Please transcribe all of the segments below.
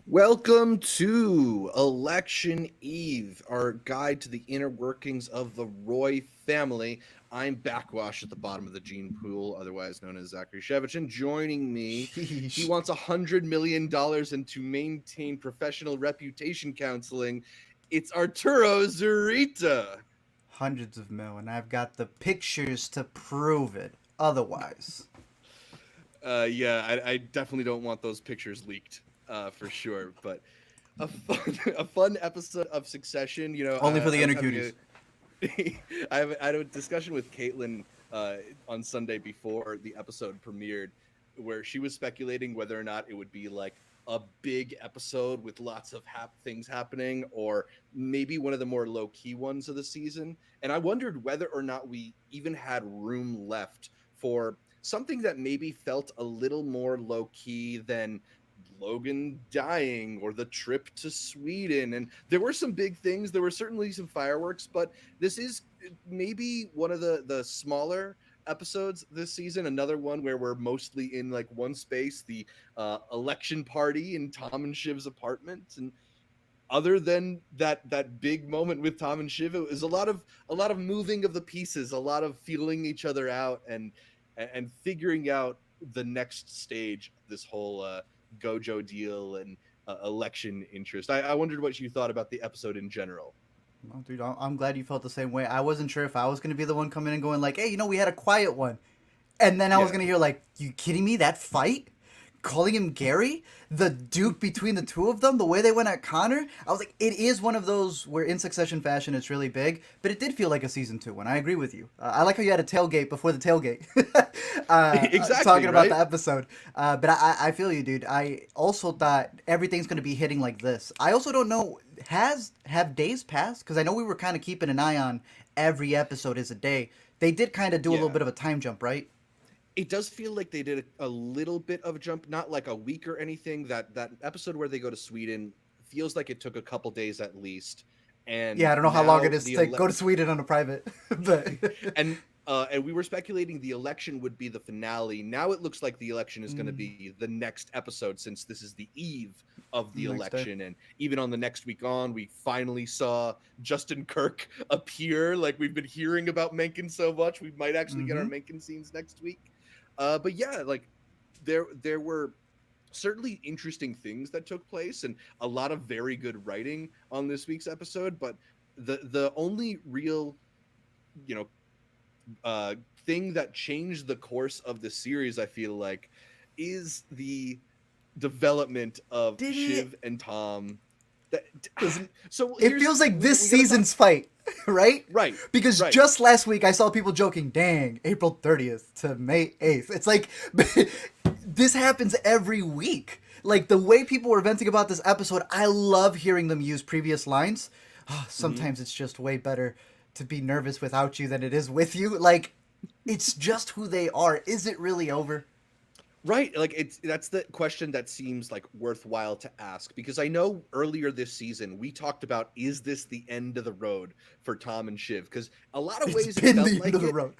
Welcome to Election Eve, our guide to the inner workings of the Roy family. I'm Backwash at the bottom of the gene pool, otherwise known as Zachary Shevich, and joining me, he Sheesh. wants $100 million and to maintain professional reputation counseling. It's Arturo Zurita. Hundreds of mil, and I've got the pictures to prove it. Otherwise, I definitely don't want those pictures leaked, for sure. But a fun episode of Succession. only for the I was inner having cuties. I had a discussion with Caitlin on Sunday before the episode premiered, where she was speculating whether or not it would be like a big episode with lots of things happening, or maybe one of the more low key ones of the season. And I wondered whether or not we even had room left for something that maybe felt a little more low key than Logan dying or the trip to Sweden. And there were some big things. There were certainly some fireworks, but this is maybe one of the smaller episodes this season. Another one where we're mostly in like one space, the election party in Tom and Shiv's apartment. And other than that big moment with Tom and Shiv, it was a lot of moving of the pieces, a lot of feeling each other out and figuring out the next stage of this whole Gojo deal and election interest. I wondered what you thought about the episode in general. Well, dude, I'm glad you felt the same way. I wasn't sure if I was going to be the one coming and going like, hey, we had a quiet one. And then I was Yeah, going to hear like, you kidding me? That fight? Calling him Gary? The duke between the two of them? The way they went at Connor? I was like, it is one of those where in Succession fashion it's really big, but it did feel like a season 2 one. I agree with you. I like how you had a tailgate before the tailgate. exactly Talking about right. the episode. But I feel you, dude. I also thought everything's going to be hitting like this. I also don't know, have days passed? Because I know we were kind of keeping an eye on every episode is a day. They did kind of do a little Yeah, bit of a time jump, right? it does feel like they did a little bit of a jump, not like a week or anything. That episode where they go to Sweden feels like it took a couple days at least, Yeah, and I don't know how long now it is to go to Sweden on a private, but and we were speculating the election would be the finale. Now it looks like the election is going to mm, be the next episode, since this is the eve of the next day. election. And even on the next week on, we finally saw Justin Kirk appear. Like, we've been hearing about Mencken so much, we might actually get our Mm-hmm. Mencken scenes next week. But yeah, like there were certainly interesting things that took place and a lot of very good writing on this week's episode. But the only real, you know, uh, thing that changed the course of the series, I feel like, is the development of Did it? Shiv and Tom. That Listen, so it here's feels like we this we gotta talk. season's fight, right? Right, Because right. just last week I saw people joking, "Dang, April 30th to May 8th." It's like this happens every week. Like the way people were venting about this episode, I love hearing them use previous lines. Oh, Hmm. sometimes it's just way better to be nervous without you than it is with you. Like it's just who they are. Is it really over? Right, like that's the question that seems like worthwhile to ask, because I know earlier this season we talked about, is this the end of the road for Tom and Shiv? Because a lot of It's ways it been felt the end of like the it, road.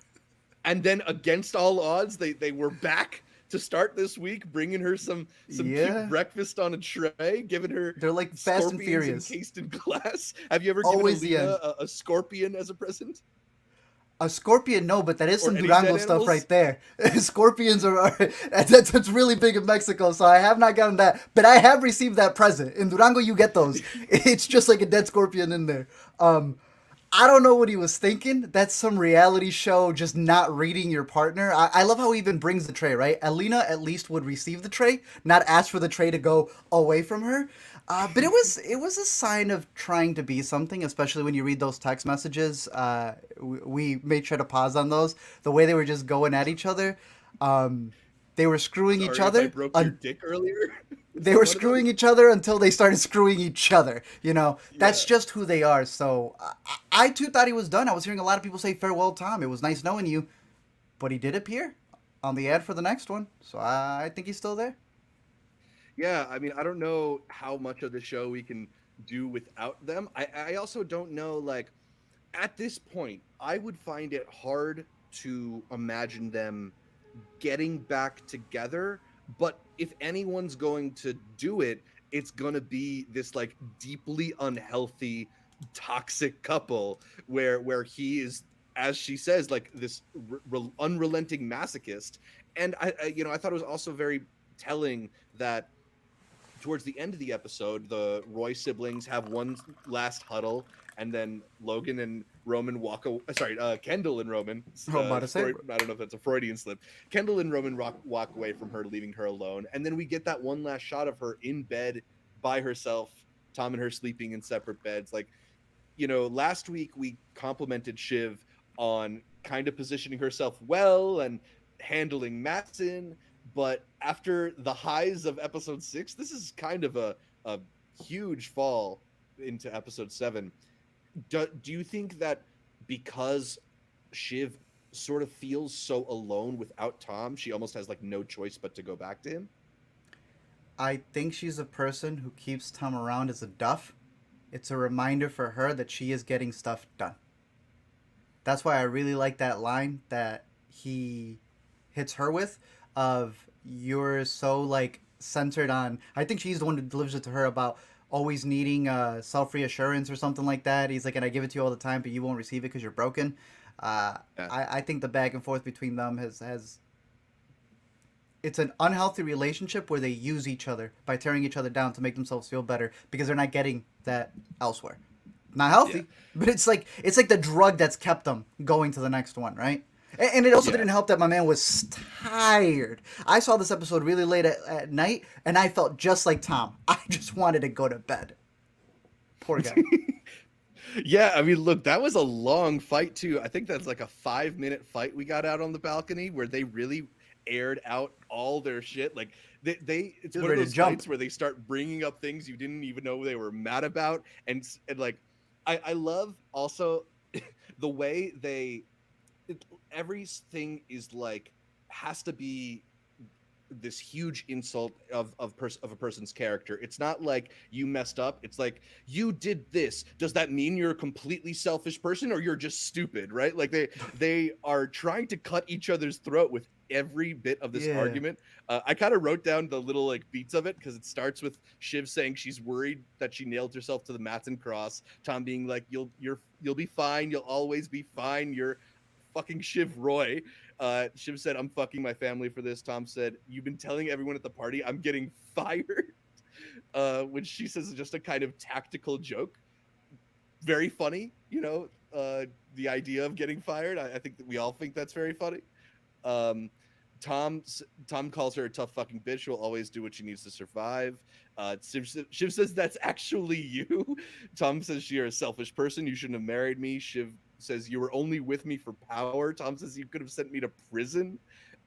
and then against all odds, they were back to start this week, bringing her some cute Yeah, breakfast on a tray, giving her they're like Fast and scorpions Furious. encased in glass. Have you ever given Always the Alina end. a scorpion as a present, A scorpion, no, but that is or some any dead Durango stuff animals? right there. Scorpions that's really big in Mexico, so I have not gotten that, but I have received that present. In Durango, you get those. It's just like a dead scorpion in there. Um, I don't know what he was thinking. That's some reality show, just not reading your partner. I love how he even brings the tray, right? Alina at least would receive the tray, not ask for the tray to go away from her. But it was a sign of trying to be something, especially when you read those text messages. We made sure to pause on those. The way they were just going at each other, um, they were screwing each Sorry if I other. broke your dick earlier. Is They that were one of them? screwing each other until they started screwing each other. That's Yeah. just who they are. So I too thought he was done. I was hearing a lot of people say farewell, Tom. It was nice knowing you, but he did appear on the ad for the next one. So I think he's still there. Yeah, I mean, I don't know how much of the show we can do without them. I also don't know, like, at this point, I would find it hard to imagine them getting back together. But if anyone's going to do it, it's gonna be this like deeply unhealthy, toxic couple where he is, as she says, like this unrelenting masochist. And I thought it was also very telling that towards the end of the episode, the Roy siblings have one last huddle, and then Logan and Roman Kendall and Roman. I'm about to say, I don't know if that's a Freudian slip. Kendall and Roman walk away from her, leaving her alone, and then we get that one last shot of her in bed by herself. Tom and her sleeping in separate beds. Like, last week we complimented Shiv on kind of positioning herself well and handling Matson, but after the highs of episode 6, this is kind of a huge fall into episode 7. Do you think that because Shiv sort of feels so alone without Tom, she almost has like no choice but to go back to him? I think she's a person who keeps Tom around as a duff. It's a reminder for her that she is getting stuff done. That's why I really like that line that he hits her with of you're so like centered on. I think she's the one who delivers it to her about always needing self-reassurance or something like that. He's like, and I give it to you all the time, but you won't receive it because you're broken. Yeah. I think the back and forth between them has it's an unhealthy relationship where they use each other by tearing each other down to make themselves feel better because they're not getting that elsewhere. Not healthy, but it's like the drug that's kept them going to the next one, right? And it also didn't help that my man was tired. I saw this episode really late at night, and I felt just like Tom. I just wanted to go to bed. Poor guy. Yeah, I mean, look, that was a long fight too. I think that's like a 5-minute fight we got out on the balcony where they really aired out all their shit. Like it's one of those fights where they start bringing up things you didn't even know they were mad about, and like I love also the way everything is like has to be this huge insult of a person's character. It's not like you messed up. It's like you did this. Does that mean you're a completely selfish person or you're just stupid, right? Like they are trying to cut each other's throat with every bit of this argument. I kind of wrote down the little like beats of it because it starts with Shiv saying she's worried that she nailed herself to the Matson cross. Tom being like, you'll be fine. You'll always be fine. You're fucking Shiv Roy. Shiv said, I'm fucking my family for this. Tom said, you've been telling everyone at the party I'm getting fired. Which she says is just a kind of tactical joke. Very funny, the idea of getting fired. I think that we all think that's very funny. Tom calls her a tough fucking bitch who will always do what she needs to survive. Shiv says, that's actually you. Tom says, you're a selfish person. You shouldn't have married me. Shiv says, you were only with me for power. Tom says, you could have sent me to prison.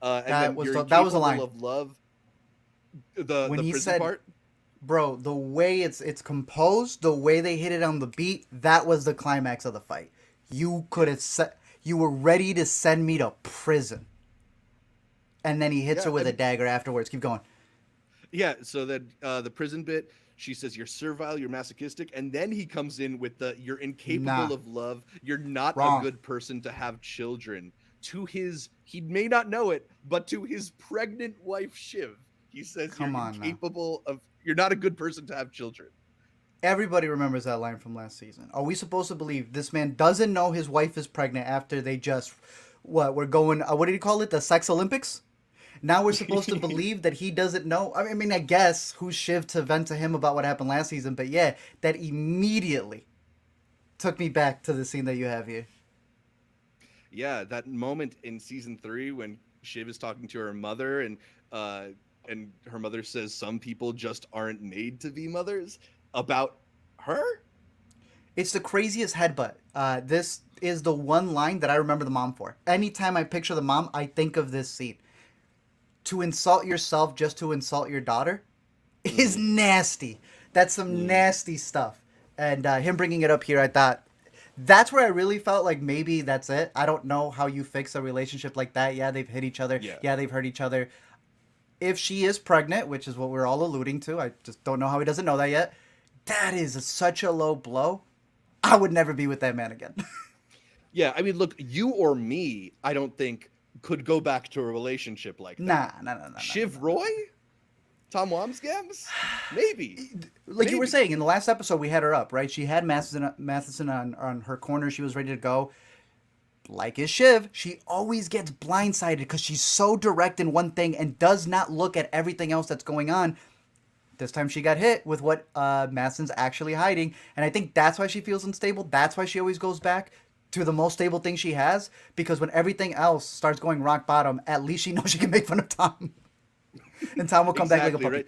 That was a line of love. The he prison said, part. Bro, the way it's composed, the way they hit it on the beat, that was the climax of the fight. You could have you were ready to send me to prison. And then he hits her with a dagger afterwards. Keep going. Yeah, so that the prison bit, she says, you're servile, you're masochistic, and then he comes in with you're incapable of love, you're not a good person to have children. To he may not know it, but to his pregnant wife, Shiv, he says, you're not a good person to have children. Everybody remembers that line from last season. Are we supposed to believe this man doesn't know his wife is pregnant after they just, we're going, what did he call it? The sex Olympics? Now we're supposed to believe that he doesn't know. I mean, I guess who's Shiv to vent to him about what happened last season, but yeah, that immediately took me back to the scene that you have here. Yeah, that moment in season 3 when Shiv is talking to her mother and her mother says some people just aren't made to be mothers about her. It's the craziest headbutt. This is the one line that I remember the mom for. Anytime I picture the mom, I think of this scene. To insult yourself just to insult your daughter is nasty. That's some nasty stuff. And him bringing it up here, I thought that's where I really felt like maybe that's it. I don't know how you fix a relationship like that. Yeah, they've hit each other. Yeah, they've hurt each other. If she is pregnant, which is what we're all alluding to, I just don't know how he doesn't know that yet. That is such a low blow. I would never be with that man again. Yeah, I mean, look, you or me, I don't think could go back to a relationship like that. Nah. Shiv Roy? Tom Wamsgams? Maybe. Like you were Maybe. saying in the last episode, we had her up, right? She had Matheson on her corner. She was ready to go. Like his Shiv, she always gets blindsided because she's so direct in one thing and does not look at everything else that's going on. This time she got hit with what Madison's actually hiding, and I think that's why she feels unstable. That's why she always goes back to the most stable thing she has, because when everything else starts going rock bottom, at least she knows she can make fun of Tom, and Tom will come back like a puppy. Right.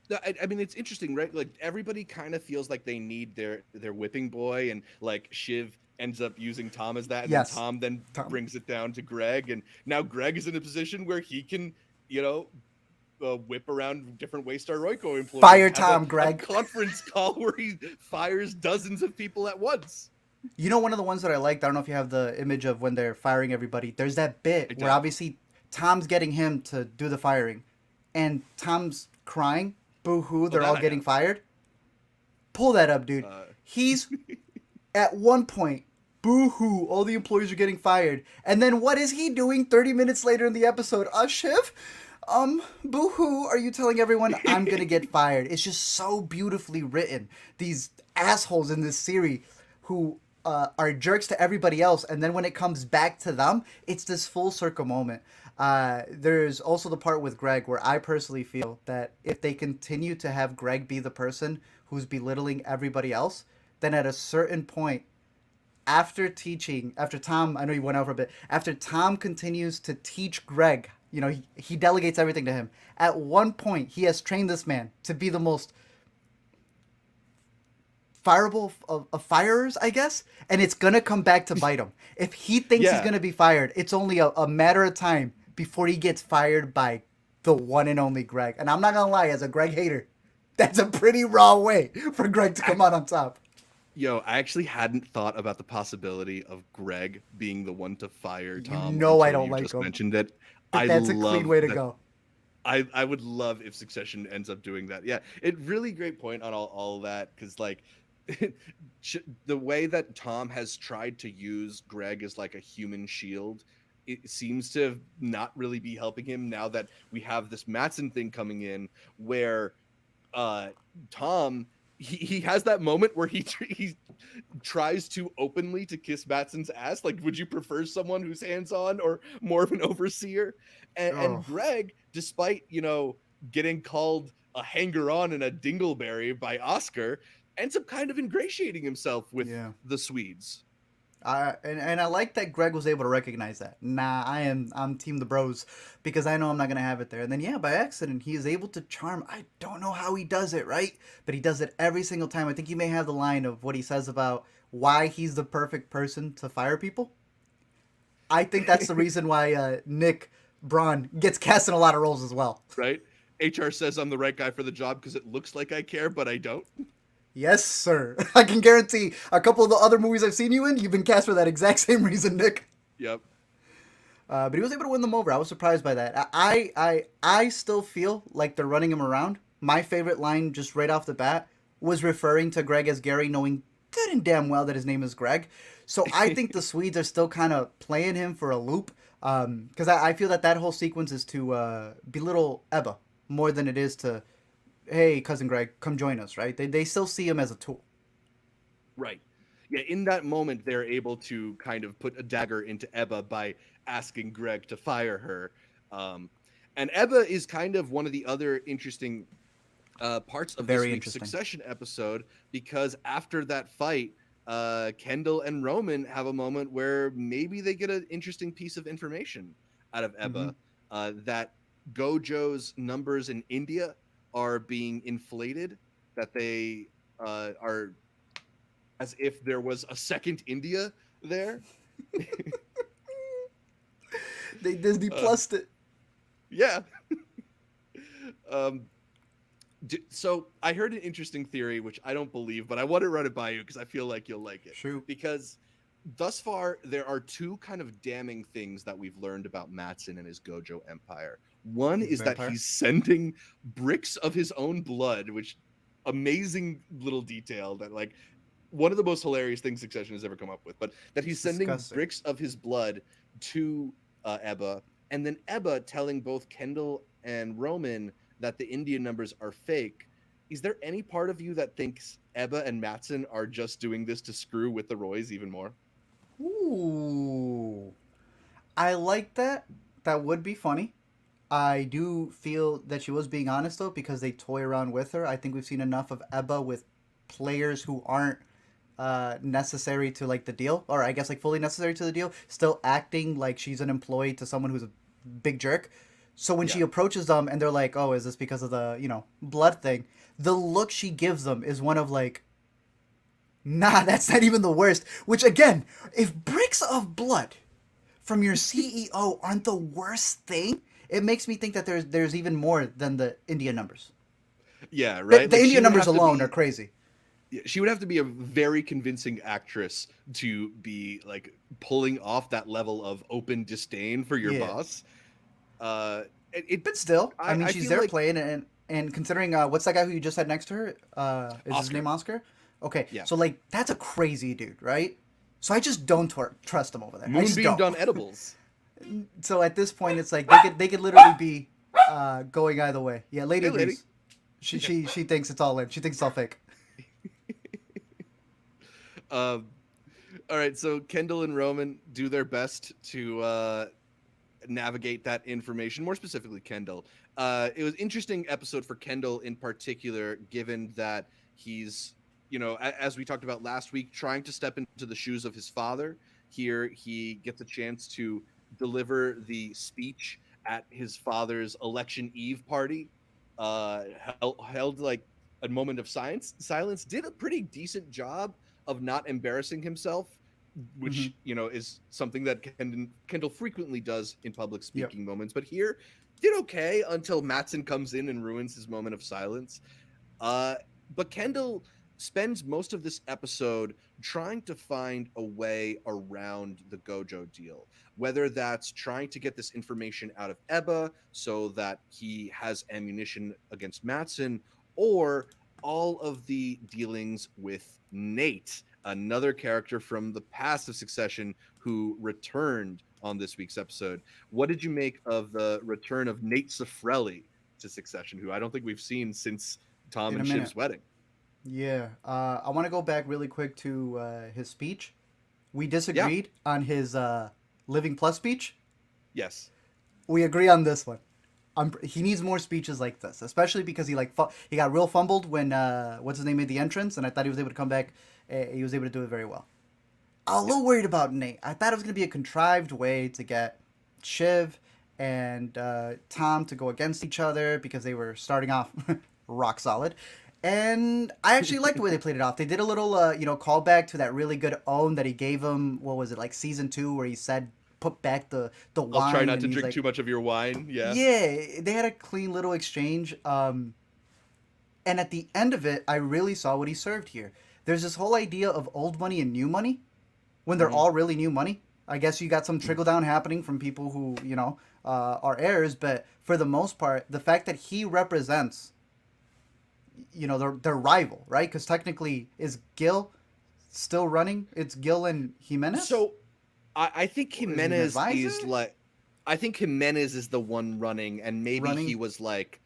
No, I mean, it's interesting, right? Like everybody kind of feels like they need their whipping boy, and like Shiv ends up using Tom as that, and Yes. then Tom then Tom. brings it down to Greg, and now Greg is in a position where he can, whip around different Waystar Royco employees. Fire have Tom, a Greg. conference call where he fires dozens of people at once. You know, one of the ones that I liked, I don't know if you have the image of when they're firing everybody. There's that bit where obviously Tom's getting him to do the firing, and Tom's crying, boo-hoo, they're all getting fired. Pull that up, dude. He's, at one point, boo-hoo, all the employees are getting fired. And then what is he doing 30 minutes later in the episode? Shiv? Boo-hoo, are you telling everyone I'm gonna get fired? It's just so beautifully written. These assholes in this series who are jerks to everybody else, and then when it comes back to them, it's this full circle moment. There's also the part with Greg where I personally feel that if they continue to have Greg be the person who's belittling everybody else, then at a certain point, after Tom, I know you went over a bit, after Tom continues to teach Greg, he delegates everything to him. At one point, he has trained this man to be the most fireable of firers, I guess, and it's gonna come back to bite him. If he thinks he's gonna be fired, it's only a matter of time before he gets fired by the one and only Greg. And I'm not gonna lie, as a Greg hater, that's a pretty raw way for Greg to come out on top. I actually hadn't thought about the possibility of Greg being the one to fire Tom. I don't like him. Mentioned it. But that's a clean way to go. I would love if Succession ends up doing that. Yeah, it really great point on all that, because like the way that Tom has tried to use Greg as like a human shield, it seems to not really be helping him now that we have this Matsson thing coming in where Tom he has that moment where he tries to openly to kiss Matsson's ass. Like, would you prefer someone who's hands-on or more of an overseer? And Greg, despite getting called a hanger-on and a dingleberry by Oscar, ends up kind of ingratiating himself with the Swedes. And I like that Greg was able to recognize that. I'm team the bros, because I know I'm not going to have it there. And then, by accident, he is able to charm. I don't know how he does it, right? But he does it every single time. I think you may have the line of what he says about why he's the perfect person to fire people. I think that's the reason why Nick Braun gets cast in a lot of roles as well. Right? HR says I'm the right guy for the job because it looks like I care, but I don't. Yes, sir. I can guarantee a couple of the other movies I've seen you in, you've been cast for that exact same reason, Nick. Yep. But he was able to win them over. I was surprised by that. I still feel like they're running him around. My favorite line just right off the bat was referring to Greg as Gary, knowing good and damn well that his name is Greg. So I think the Swedes are still kind of playing him for a loop, because I feel that whole sequence is to belittle Ebba more than it is to, hey, cousin Greg, come join us, right? They still see him as a tool. Right. Yeah, in that moment, they're able to kind of put a dagger into Ebba by asking Greg to fire her. And Ebba is kind of one of the other interesting parts of this week's Succession episode, because after that fight, Kendall and Roman have a moment where maybe they get an interesting piece of information out of Ebba, that Gojo's numbers in India are being inflated, that they are as if there was a second India there. They Disney Plused it. Yeah. So I heard an interesting theory, which I don't believe, but I want to run it by you because I feel like you'll like it. True. Because thus far, there are two kind of damning things that we've learned about Matsson and his Gojo empire. One is that he's sending bricks of his own blood, which amazing little detail that, like, one of the most hilarious things Succession has ever come up with, but that he's sending bricks of his blood to Ebba, and then Ebba telling both Kendall and Roman that the Indian numbers are fake, is there any part of you that thinks Ebba and Matson are just doing this to screw with the Roys even more? Ooh, I like that. That would be funny. I do feel that she was being honest though, because they toy around with her. I think we've seen enough of Ebba with players who aren't necessary to like the deal, or I guess like fully necessary to the deal, still acting like she's an employee to someone who's a big jerk. So when she Yeah. approaches them and they're like, "Oh, is this because of the blood thing?" The look she gives them is one of like, "Nah, that's not even the worst." Which again, if bricks of blood from your CEO aren't the worst thing, it makes me think that there's even more than the India numbers. Yeah, The, right? the Like she India would numbers have to alone are be crazy. yeah, she would have to be a very convincing actress to be like pulling off that level of open disdain for your Yeah, boss. It but still, I mean, I she's feel there like playing, and considering what's that guy who you just had next to her? Is his Oscar. name Oscar? Okay, Yeah. so like that's a crazy dude, right? So I just don't trust him over there. I just Moonbeamed don't. on edibles. So at this point, it's like they could literally be going either way. Yeah, lady Hey, lady. agrees. She thinks it's all in. She thinks it's all fake. Um, all right, so Kendall and Roman do their best to navigate that information. More specifically, Kendall. It was interesting episode for Kendall in particular, given that he's, as we talked about last week, trying to step into the shoes of his father. Here, he gets a chance to deliver the speech at his father's election eve party. Uh, held like a moment of silence. Did a pretty decent job of not embarrassing himself, Mm-hmm. which is something that Kendall frequently does in public Yep. speaking moments. But here, did okay until Matson comes in and ruins his moment of silence. Uh, but Kendall spends most of this episode trying to find a way around the Gojo deal, whether that's trying to get this information out of Ebba so that he has ammunition against Matson, or all of the dealings with Nate, another character from the past of Succession who returned on this week's episode. What did you make of the return of Nate Safrelli to Succession, who I don't think we've seen since Tom In a and minute. Shiv's wedding? Yeah. I want to go back really quick to his speech. We Yeah. disagreed on his Living Plus speech. Yes. We agree on this one. He needs more speeches like this, especially because he got real fumbled when what's his name made the entrance, and I thought he was able to come back. He was able to do it very well. I'm a Yeah. little worried about Nate. I thought it was going to be a contrived way to get Shiv and Tom to go against each other because they were starting off rock solid. And I actually liked the way they played it off. They did a little, callback to that really good own that he gave him. What was it, like season 2, where he said, "Put back the I'll try wine," not to and he's drink like, too much of your wine. Yeah. "Yeah." They had a clean little exchange. And at the end of it, I really saw what he served here. There's this whole idea of old money and new money when they're Mm-hmm. all really new money. I guess you got some trickle down happening from people who are heirs, but for the most part, the fact that he represents their rival, right? Because technically, is Gil still running? It's Gil and Jimenez. So I think Or is he an Jimenez advisor is like, I think Jimenez is the one running, and maybe he running? was like,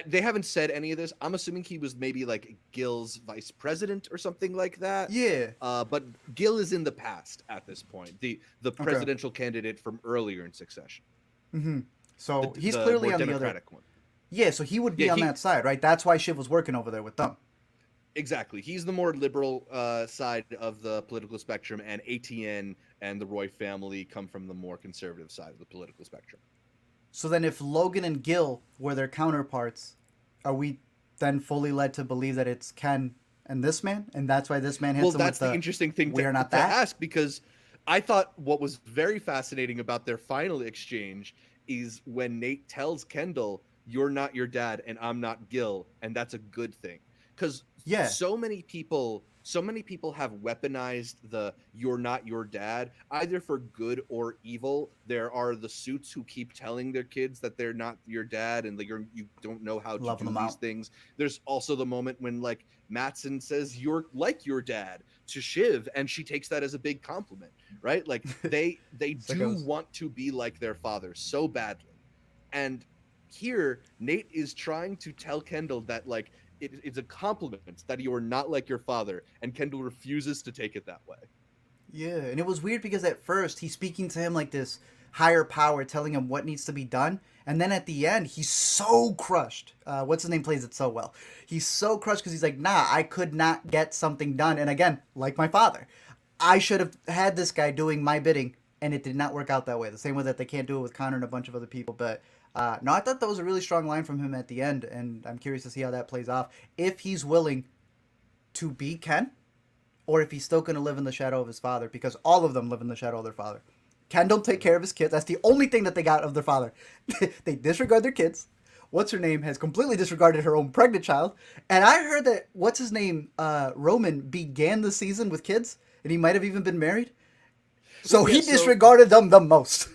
they haven't said any of this. I'm assuming he was maybe like Gil's vice president or something like that. Yeah. But Gil is in the past at this point, the Okay. presidential candidate from earlier in Succession, Mm-hmm. So he's the more clearly on the other. democratic one. Yeah, so he would Yeah, be on that side, right? That's why Shiv was working over there with them. exactly. He's the more liberal side of the political spectrum, and ATN and the Roy family come from the more conservative side of the political spectrum. So then, if Logan and Gil were their counterparts, are we then fully led to believe that it's Ken and this man, and that's why this man hits Well, him that's with the the interesting thing "We are not to that"? ask, because I thought what was very fascinating about their final exchange is when Nate tells Kendall, "You're not your dad, and I'm not Gil," and that's a good thing, because Yeah, so many people have weaponized the "you're not your dad" either for good or evil. There are the suits who keep telling their kids that they're not your dad and like you don't know how to loving do them these out. things. There's also the moment when like Matson says you're like your dad to Shiv, and she takes that as a big compliment, right? Like they do Sickos. want to be like their father so badly. And here Nate is trying to tell Kendall that like it's a compliment that you are not like your father, and Kendall refuses to take it that way. Yeah, and it was weird because at first he's speaking to him like this higher power, telling him what needs to be done, and then at the end he's so crushed. What's his name plays it so well. He's so crushed because he's like, nah, I could not get something done. And again, like my father, I should have had this guy doing my bidding, and it did not work out that way. The same way that they can't do it with Connor and a bunch of other people. But no, I thought that was a really strong line from him at the end, and I'm curious to see how that plays off. If he's willing to be Ken, or if he's still going to live in the shadow of his father, because all of them live in the shadow of their father. Kendall take care of his kids. That's the only thing that they got of their father. They disregard their kids. What's her name has completely disregarded her own pregnant child. And I heard that what's his name, Roman, began the season with kids, and he might have even been married. So he disregarded them the most.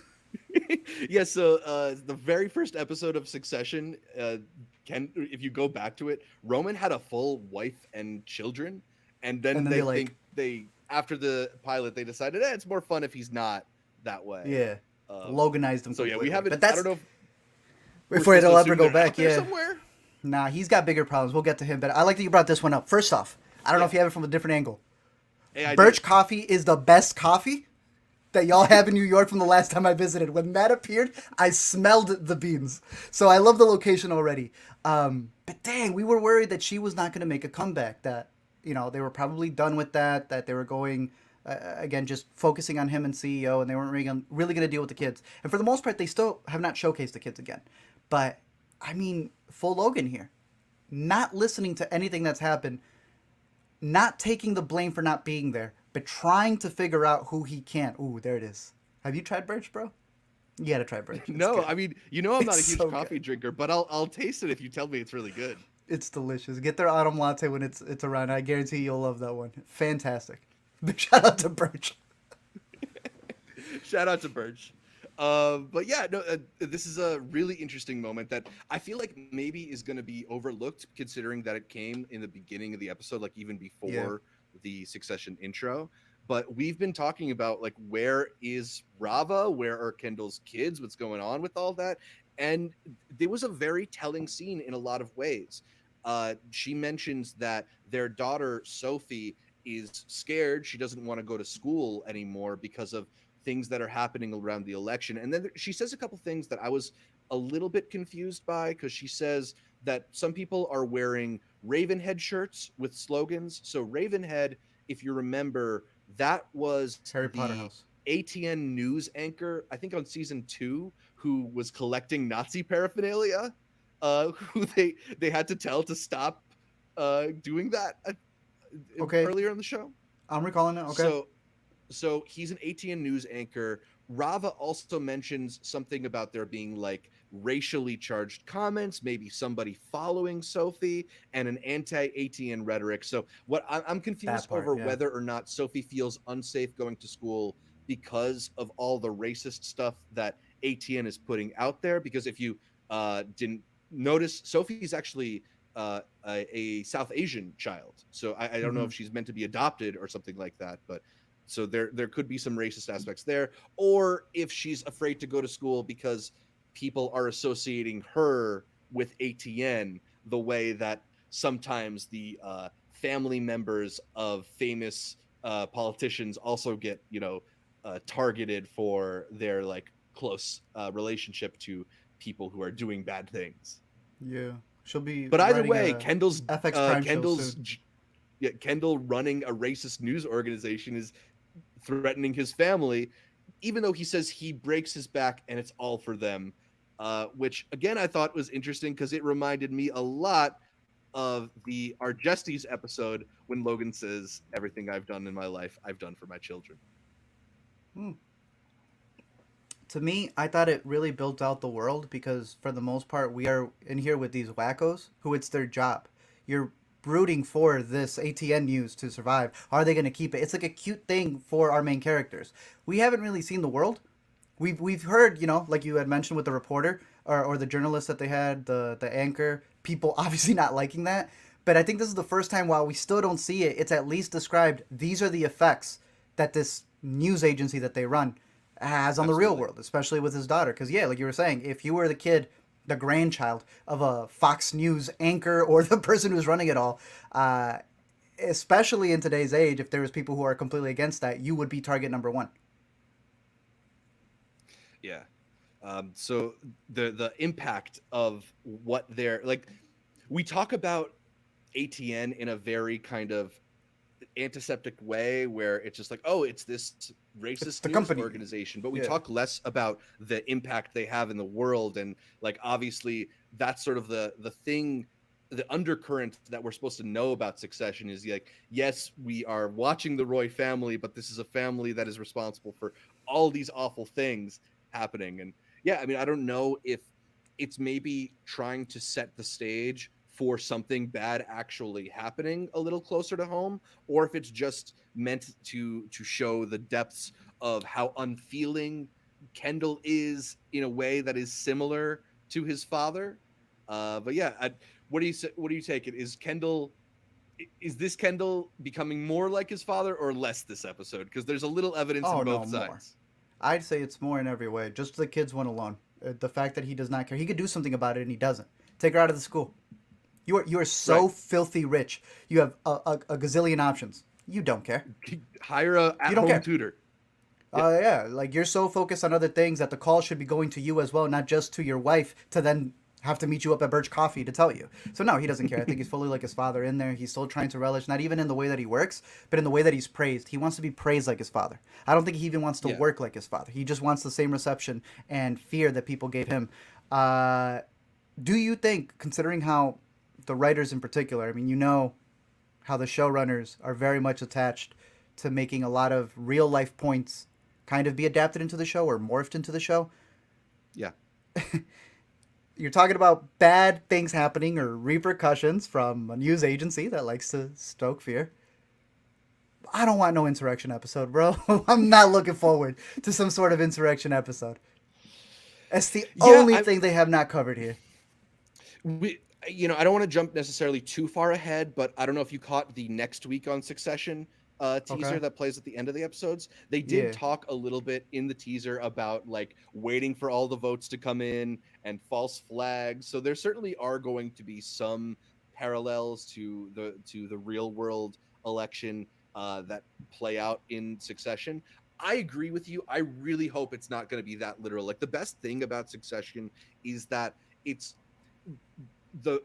Yeah, so the very first episode of Succession, if you go back to it, Roman had a full wife and children, and then they after the pilot they decided it's more fun if he's not that way. Yeah, Loganized him. So completely. Yeah, we haven't. But that's, I don't know if before it'll ever go back. Yeah, somewhere. Nah, he's got bigger problems. We'll get to him. But I like that you brought this one up. First off, I don't know if you have it from a different angle. Hey, Birch coffee is the best coffee that y'all have in New York from the last time I visited. When that appeared, I smelled the beans. So I love the location already. But dang, we were worried that she was not going to make a comeback. That, you know, they were probably done with that. That they were going, again, just focusing on him and CEO, and they weren't really going to deal with the kids. And for the most part, they still have not showcased the kids again. But, I mean, full Logan here. Not listening to anything that's happened. Not taking the blame for not being there, but trying to figure out who he can. Ooh, there it is. Have you tried Birch, bro? You gotta try Birch. No, good. I mean, you know I'm not a huge so coffee drinker, but I'll taste it if you tell me it's really good. It's delicious. Get their autumn latte when it's around. I guarantee you'll love that one. Fantastic. Big shout out to Birch. Shout out to Birch. But yeah, no, this is a really interesting moment that I feel like maybe is going to be overlooked, considering that it came in the beginning of the episode, like even before the Succession intro. But we've been talking about like, where is Rava? Where are Kendall's kids? What's going on with all that? And there was a very telling scene in a lot of ways. She mentions that their daughter Sophie is scared. She doesn't want to go to school anymore because of things that are happening around the election. And then she says a couple things that I was a little bit confused by, because she says that some people are wearing Ravenhead shirts with slogans. So Ravenhead, if you remember, that was Harry Potter house. ATN news anchor, I think on season 2, who was collecting Nazi paraphernalia, who they had to tell to stop doing that earlier in the show. I'm recalling it. Okay. So he's an ATN news anchor. Rava also mentions something about there being like racially charged comments, maybe somebody following Sophie, and an anti-ATN rhetoric. So what I'm confused over whether or not Sophie feels unsafe going to school because of all the racist stuff that ATN is putting out there. Because if you didn't notice, Sophie's actually a South Asian child. So I don't know if she's meant to be adopted or something like that, but so there could be some racist aspects there, or if she's afraid to go to school because people are associating her with ATN the way that sometimes the family members of famous politicians also get, targeted for their like close relationship to people who are doing bad things. Yeah, she'll be. But either way, Kendall running a racist news organization is threatening his family, even though he says he breaks his back and it's all for them, which again I thought was interesting because it reminded me a lot of the Argestes episode when Logan says, everything I've done in my life I've done for my children. To me, I thought it really built out the world, because for the most part we are in here with these wackos who it's their job. You're rooting for this ATN news to survive. Are they going to keep it? It's like a cute thing for our main characters. We haven't really seen the world. We've heard, like you had mentioned with the reporter or the journalist that they had, the anchor, people obviously not liking that. But I think this is the first time, while we still don't see it, it's at least described, these are the effects that this news agency that they run has on the real world, especially with his daughter. Because, like you were saying, if you were the kid the grandchild of a Fox News anchor or the person who's running it all. Especially in today's age, if there was people who are completely against that, you would be target number one. Yeah. So the impact of what they're like, we talk about ATN in a very kind of antiseptic way where it's just like, oh, it's this It's racist the news company. organization, but we Yeah. talk less about the impact they have in the world. And like, obviously that's sort of the thing, the undercurrent that we're supposed to know about Succession is like, yes, we are watching the Roy family, but this is a family that is responsible for all these awful things happening. And yeah, I mean, I don't know if it's maybe trying to set the stage for something bad actually happening a little closer to home, or if it's just meant to show the depths of how unfeeling Kendall is in a way that is similar to his father. But yeah, what do you say? What do you take it? Is Kendall? Is this Kendall becoming more like his father or less this episode? Because there's a little evidence in Oh no, both more. sides. I'd say it's more in every way. Just the kids went alone. The fact that he does not care. He could do something about it and he doesn't. Take her out of the school. You are so Right. filthy rich. You have a gazillion options. You don't care. Hire a You don't at-home care. tutor. Yeah. Yeah, like you're so focused on other things that the call should be going to you as well, not just to your wife to then have to meet you up at Birch Coffee to tell you. So no, he doesn't care. I think he's fully like his father in there. He's still trying to relish, not even in the way that he works, but in the way that he's praised. He wants to be praised like his father. I don't think he even wants to Yeah. work like his father. He just wants the same reception and fear that people gave him. Do you think, considering how the writers in particular, I mean, you know how the showrunners are very much attached to making a lot of real life points kind of be adapted into the show or morphed into the show. Yeah. You're talking about bad things happening or repercussions from a news agency that likes to stoke fear. I don't want no insurrection episode, bro. I'm not looking forward to some sort of insurrection episode. That's the Yeah, only I thing they have not covered here. we I don't want to jump necessarily too far ahead, but I don't know if you caught the next week on Succession teaser Okay. that plays at the end of the episodes. They did Yeah. talk a little bit in the teaser about like waiting for all the votes to come in and false flags. So there certainly are going to be some parallels to the real world election that play out in Succession. I agree with you. I really hope it's not going to be that literal. Like the best thing about Succession is that it's the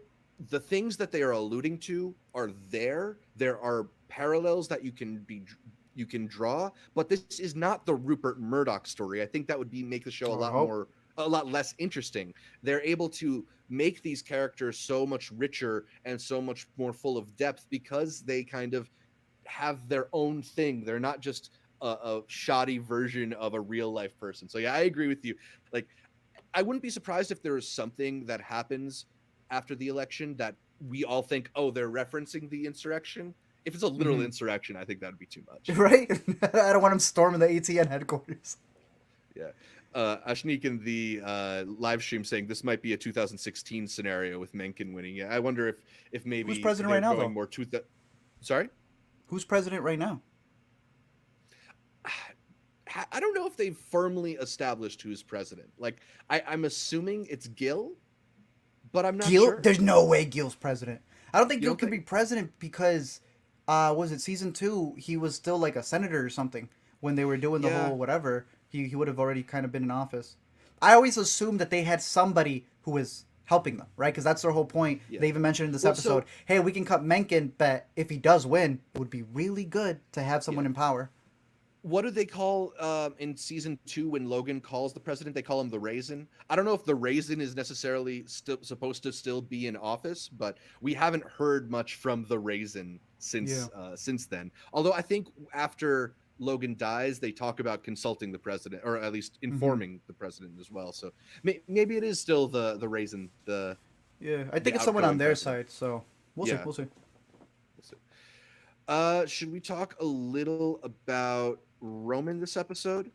the things that they are alluding to are there. There are parallels that you can draw, but this is not the Rupert Murdoch story. I think that would be make the show I would hope. a lot less interesting. They're able to make these characters so much richer and so much more full of depth because they kind of have their own thing. They're not just a shoddy version of a real life person. So yeah, I agree with you. Like I wouldn't be surprised if there is something that happens after the election that we all think, oh, they're referencing the insurrection. If it's a literal Hmm. insurrection, I think that would be too much. Right? I don't want him storming the ATN headquarters. Yeah. Ashnik in the live stream saying this might be a 2016 scenario with Mencken winning. Yeah, I wonder if Who's maybe president right they're now, going though? more to the. Sorry, Who's president right now? I don't know if they've firmly established who's president. Like I'm assuming it's Gil, but I'm not Gil? sure. There's no way Gil's president. I don't think You Gil don't can think? be president because, was it season two? He was still like a senator or something when they were doing the Yeah, whole whatever. He would have already kind of been in office. I always assumed that they had somebody who was helping them, right? Because that's their whole point. yeah. They even mentioned in this Well, episode, so hey, we can cut Mencken, but if he does win, it would be really good to have someone yeah. in power. What do they call in season 2 when Logan calls the president? They call him the raisin. I don't know if the raisin is necessarily still supposed to still be in office, but we haven't heard much from the raisin Yeah. since then. Although I think after Logan dies, they talk about consulting the president, or at least Hmm. informing the president as well. So maybe it is still the raisin, Yeah, I think the it's someone on outgoing their president. side, so we'll see. Yeah. We'll see. Should we talk a little about Roman this episode?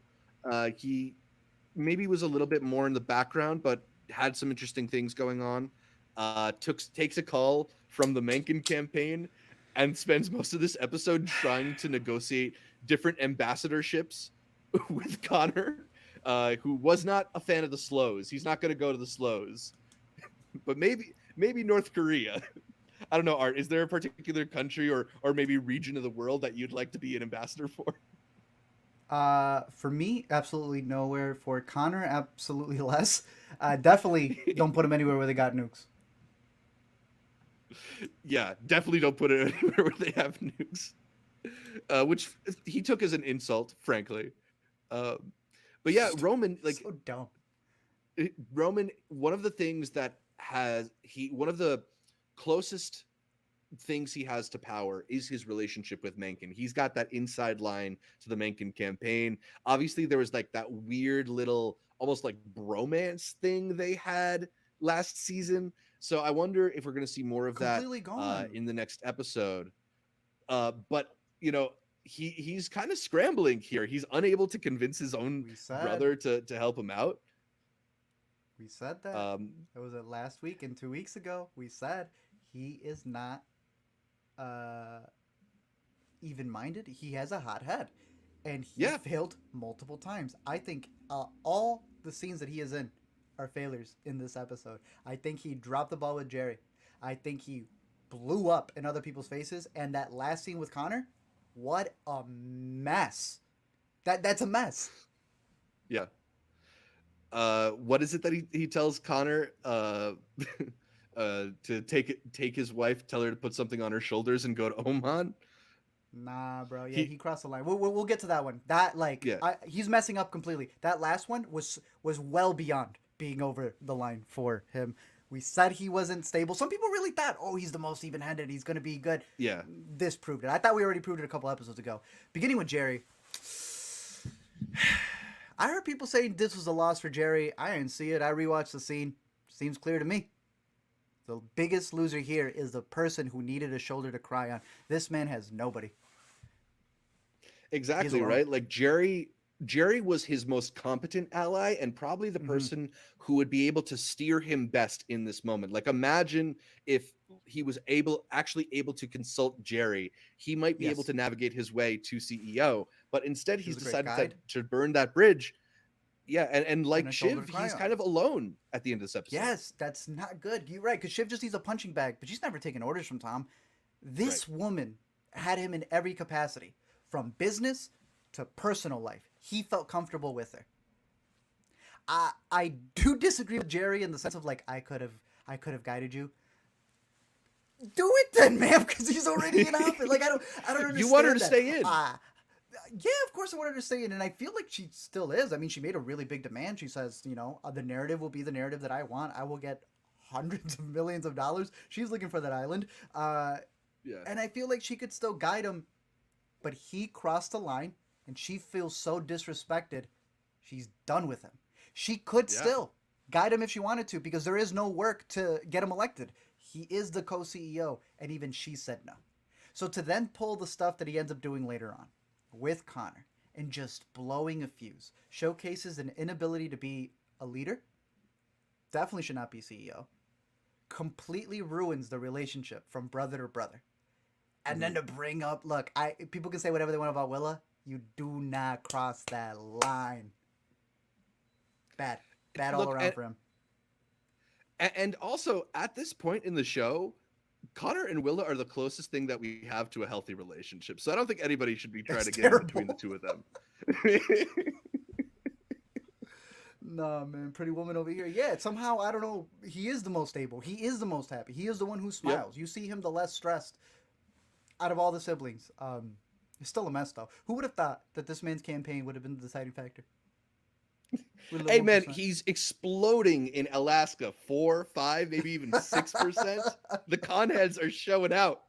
He maybe was a little bit more in the background, but had some interesting things going on. Takes a call from the Mencken campaign and spends most of this episode trying to negotiate different ambassadorships with Connor, who was not a fan of the slows. He's not going to go to the slows. but maybe North Korea. I don't know, Art. Is there a particular country or maybe region of the world that you'd like to be an ambassador for? For me, absolutely nowhere. For Connor, absolutely less. Definitely don't put him anywhere where they got nukes. Yeah, definitely don't put it anywhere where they have nukes. Which he took as an insult, frankly. Um, but yeah, Roman, like So dumb. Roman, one of the things that one of the closest things he has to power is his relationship with Mencken. He's got that inside line to the Mencken campaign. Obviously, there was like that weird little, almost like bromance thing they had last season. So I wonder if we're going to see more of that Completely gone. in the next episode. But you know, he's kind of scrambling here. He's unable to convince his own We said brother to help him out. we said that. Um, It was it last week and 2 weeks ago. We said he is not uh even minded. He has a hot head, and he yeah, failed multiple times. I think all the scenes that he is in are failures in this episode. I think he dropped the ball with Jerry. I think he blew up in other people's faces, and that last scene with Connor, what a mess. That's a mess. yeah. What is it that he tells Connor to take his wife, tell her to put something on her shoulders and go to Oman? Nah, bro. Yeah, He he crossed the line. We'll get to that one. That like yeah, he's messing up completely. That last one was well beyond being over the line for him. We said he wasn't stable. Some people really thought, oh, he's the most even-handed. He's gonna be good. yeah. This proved it. I thought we already proved it a couple episodes ago. Beginning with Jerry, I heard people saying this was a loss for Jerry. I didn't see it. I rewatched the scene. Seems clear to me. The biggest loser here is the person who needed a shoulder to cry on. This man has nobody. Exactly, right? Like Jerry was his most competent ally and probably the Mm-hmm. person who would be able to steer him best in this moment. Like imagine if he was actually able to consult Jerry, he might be able Yes. to navigate his way to CEO, but instead He he's was a great decided guide to burn that bridge. Yeah, and and like a shoulder Shiv, to cry he's on. kind of alone at the end of this episode. Yes, that's not good. You're right, because Shiv just needs a punching bag, but she's never taken orders from Tom. Right. This woman had him in every capacity, from business to personal life. He felt comfortable with her. I do disagree with Jerry in the sense of like I could have guided you. Do it then, ma'am, because he's already in office. Like I don't understand. You want her to that. stay in. Yeah, of course I want her to stay in, and I feel like she still is. I mean, she made a really big demand. She says, the narrative will be the narrative that I want. I will get hundreds of millions of dollars. She's looking for that island, Yeah. and I feel like she could still guide him, but he crossed the line, and she feels so disrespected. She's done with him. She could Yeah. still guide him if she wanted to, because there is no work to get him elected. He is the co-CEO, and even she said no. So to then pull the stuff that he ends up doing later on with Connor and just blowing a fuse showcases an inability to be a leader. Definitely should not be CEO. Completely ruins the relationship from brother to brother. And then to bring up, look, people can say whatever they want about Willa. You do not cross that line. Bad all Look, around for him. and also at this point in the show, Connor and Willa are the closest thing that we have to a healthy relationship. So I don't think anybody should be trying It's to get in terrible. between the two of them. Nah, man, pretty woman over here. Yeah, somehow I don't know. He is the most stable. He is the most happy. He is the one who smiles. You see him the less stressed out of all the siblings. It's still a mess though. Who would have thought that this man's campaign would have been the deciding factor? Hey man, he's exploding in Alaska. 4, 5, maybe even 6%. The con heads are showing out.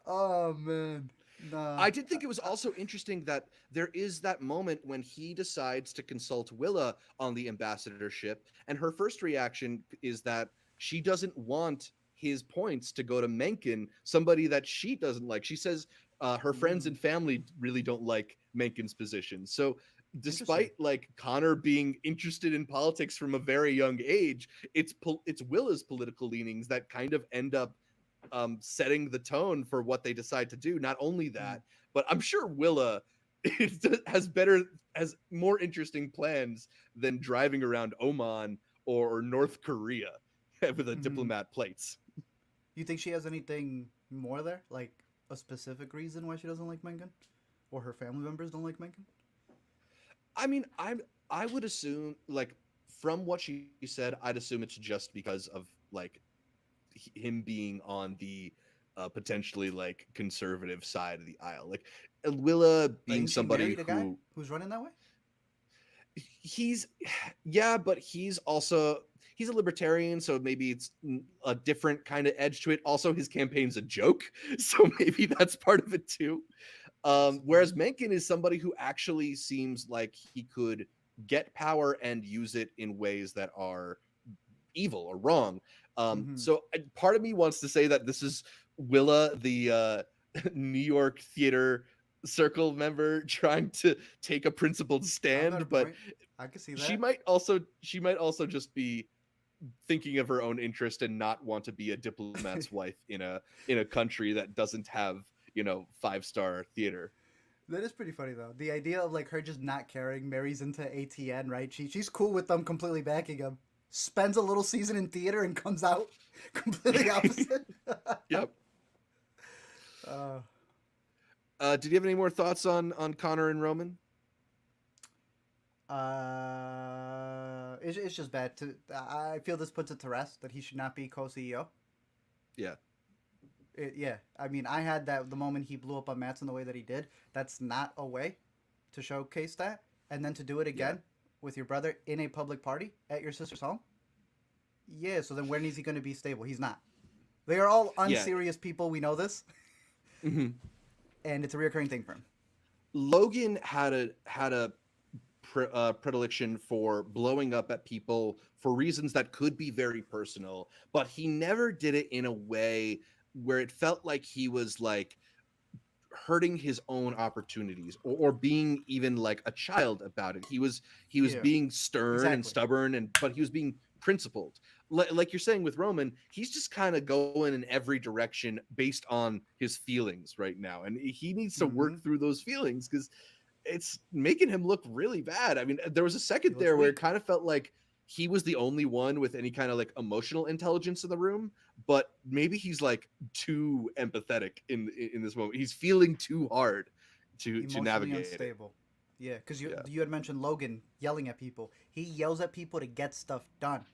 Oh man. Nah. I did think it was also interesting that there is that moment when he decides to consult Willa on the ambassadorship, and her first reaction is that she doesn't want his points to go to Mencken, somebody that she doesn't like. She says her friends and family really don't like Mencken's position. So despite like Connor being interested in politics from a very young age, it's Willa's political leanings that kind of end up setting the tone for what they decide to do. Not only that, but I'm sure Willa has more interesting plans than driving around Oman or North Korea with a Mm-hmm. diplomat plates. You think she has anything more there, like a specific reason why she doesn't like Mengen, or her family members don't like Mengen? I mean, I would assume like from what she said, I'd assume it's just because of like him being on the potentially like conservative side of the aisle. Like Willa being Isn't she somebody married a guy who who's running that way? he's yeah, but he's a libertarian, so maybe it's a different kind of edge to it. Also, his campaign's a joke, so maybe that's part of it too. Whereas Mencken is somebody who actually seems like he could get power and use it in ways that are evil or wrong. Mm-hmm. So part of me wants to say that this is Willa, the New York theater circle member, trying to take a principled I got a stand, but point. I can see that. she might also just be thinking of her own interest and not want to be a diplomat's wife in a country that doesn't have, you know, 5-star theater. That is pretty funny though. The idea of like her just not caring, marries into ATN, right? She's cool with them completely backing him. Spends a little season in theater and comes out completely opposite. Yep. uh, Did you have any more thoughts on Connor and Roman? it's just bad. I feel this puts it to rest that he should not be co-CEO. Yeah. Yeah, I mean, I had that the moment he blew up on Matson the way that he did. That's not a way to showcase that, and then to do it Yeah. again with your brother in a public party at your sister's home. Yeah, so then when is he going to be stable? He's not. They are all Yeah. unserious people. We know this, Mhm. and it's a recurring thing for him. Logan had a predilection for blowing up at people for reasons that could be very personal, but he never did it in a way where it felt like he was like hurting his own opportunities or being even like a child about it. He was Yeah, being stern and exactly. stubborn, and but he was being principled. Like you're saying with Roman, he's just kind of going in every direction based on his feelings right now, and he needs to Mm-hmm. work through those feelings because it's making him look really bad. I mean, there was a He second looks there where it weak. kind of felt like he was the only one with any kind of like emotional intelligence in the room, but maybe he's like too empathetic in this moment. He's feeling too hard to Emotionally navigate it. unstable. Yeah, because you Yeah. you had mentioned Logan yelling at people. He yells at people to get stuff done.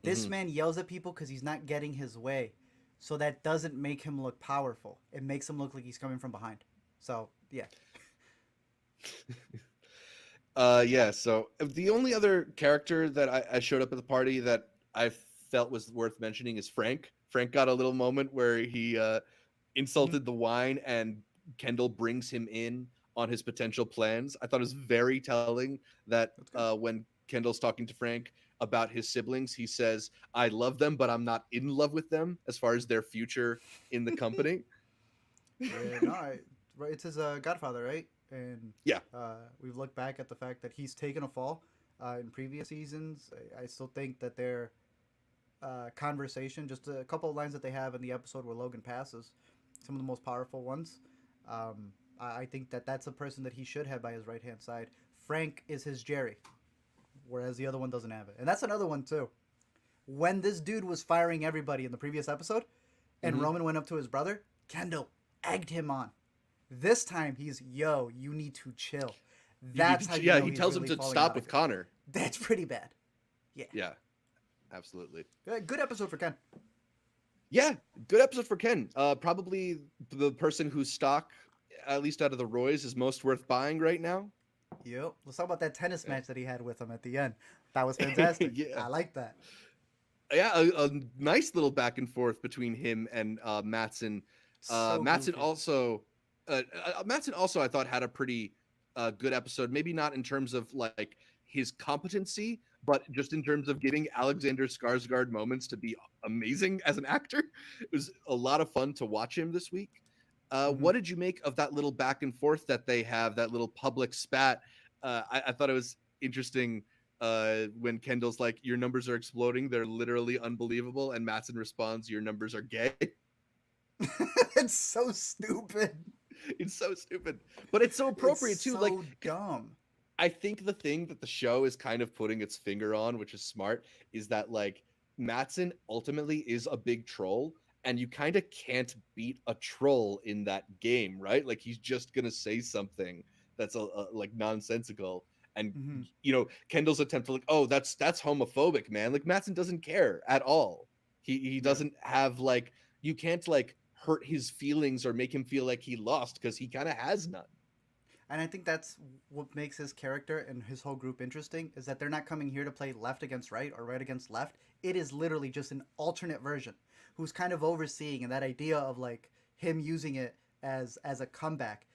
This Hmm. man yells at people because he's not getting his way. So that doesn't make him look powerful. It makes him look like he's coming from behind. So yeah. Yeah, so the only other character that I showed up at the party that I felt was worth mentioning is Frank. Frank got a little moment where he Mhm. insulted the wine, and Kendall brings him in on his potential plans. I thought it was very telling that That's good. when Kendall's talking to Frank about his siblings, he says, "I love them, but I'm not in love with them as far as their future in the company." Yeah, no, right. It's his godfather, right? And Yeah. we've looked back at the fact that he's taken a fall in previous seasons. I still think that their conversation, just a couple of lines that they have in the episode where Logan passes, some of the most powerful ones. I think that that's a person that he should have by his right hand side. Frank is his Jerry, whereas the other one doesn't have it. And that's another one too. When this dude was firing everybody in the previous episode, and Hmm. Roman went up to his brother, Kendall egged him on. This time he's, yo, you need to chill. You need That's to, how you yeah, know he he's tells him really to falling stop out of with it. Connor. That's pretty bad. Yeah. Yeah, absolutely. Good episode for Ken. Yeah, good episode for Ken. Probably the person whose stock, at least out of the Roys, is most worth buying right now. Yep. Let's talk about that tennis Yeah. match that he had with him at the end. That was fantastic. Yeah, I like that. yeah, a nice little back and forth between him and Matson. So Matson goofy. also, Matson also, I thought had a pretty good episode. Maybe not in terms of like his competency, but just in terms of giving Alexander Skarsgård moments to be amazing as an actor. It was a lot of fun to watch him this week. Hmm. What did you make of that little back and forth that they have, that little public spat? I thought it was interesting when Kendall's like, "Your numbers are exploding; they're literally unbelievable," and Matson responds, "Your numbers are gay." It's so stupid. It's so stupid, but it's so It's appropriate too. Like so dumb. I think the thing that the show is kind of putting its finger on, which is smart, is that like Mattson ultimately is a big troll, and you kind of can't beat a troll in that game, right? Like he's just gonna say something that's like nonsensical, and Hmm. Kendall's attempt to like, oh, that's homophobic, man. Like Mattson doesn't care at all. He Yeah. doesn't have like you can't like hurt his feelings or make him feel like he lost because he kind of has none. And I think that's what makes his character and his whole group interesting is that they're not coming here to play left against right or right against left. It is literally just an alternate version who's kind of overseeing, and that idea of like him using it as a comeback.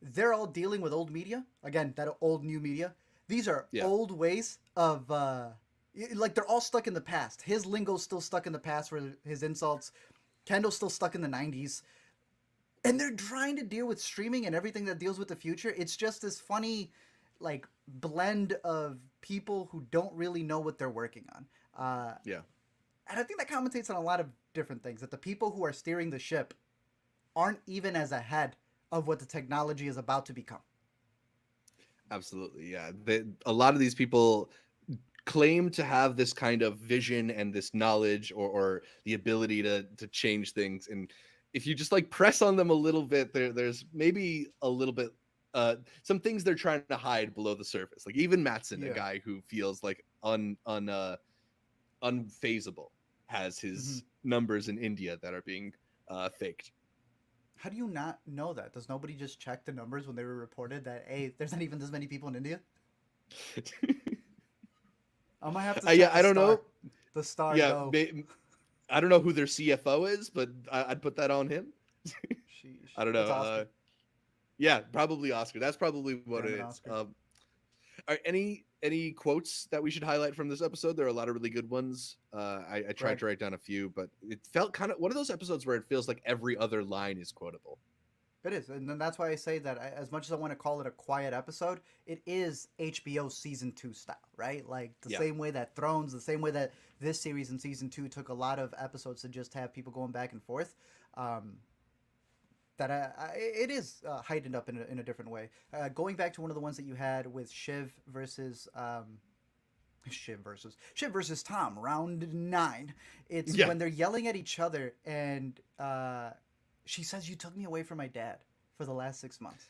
They're all dealing with old media. Again, that old new media. These are Yeah. old ways of like they're all stuck in the past. His lingo's still stuck in the past for his insults. Kendall's still stuck in the 90s, and they're trying to deal with streaming and everything that deals with the future. It's just this funny like blend of people who don't really know what they're working on. Yeah. And I think that commentates on a lot of different things, that the people who are steering the ship aren't even as ahead of what the technology is about to become. Absolutely, yeah. A lot of these people claim to have this kind of vision and this knowledge or the ability to change things, and if you just like press on them a little bit, there's maybe a little bit some things they're trying to hide below the surface. Like even Mattson, a Yeah. guy who feels like unfazable, has Mm-hmm. his numbers in India that are being faked. How do you not know that? Does nobody just check the numbers when they were reported that, hey, there's not even this many people in India? I might have to Yeah, tell I don't know. the star Yeah, go. I don't know who their CFO is, but I'd put that on him. Sheesh. I don't know. It's Oscar. Yeah, probably Oscar. That's probably what Damn it it, is. Oscar. Are any quotes that we should highlight from this episode? There are a lot of really good ones. I tried Greg. to write down a few, but it felt kind of one of those episodes where it feels like every other line is quotable. It is, and then that's why I say that as much as I want to call it a quiet episode, it is HBO season 2 style, right? Like the Yeah. same way that Thrones, the same way that this series in season 2 took a lot of episodes to just have people going back and forth. Um, it is heightened up in a different way. Going back to one of the ones that you had with Shiv versus Tom, round 9. It's Yeah. when they're yelling at each other, and she says, "You took me away from my dad for the last 6 months."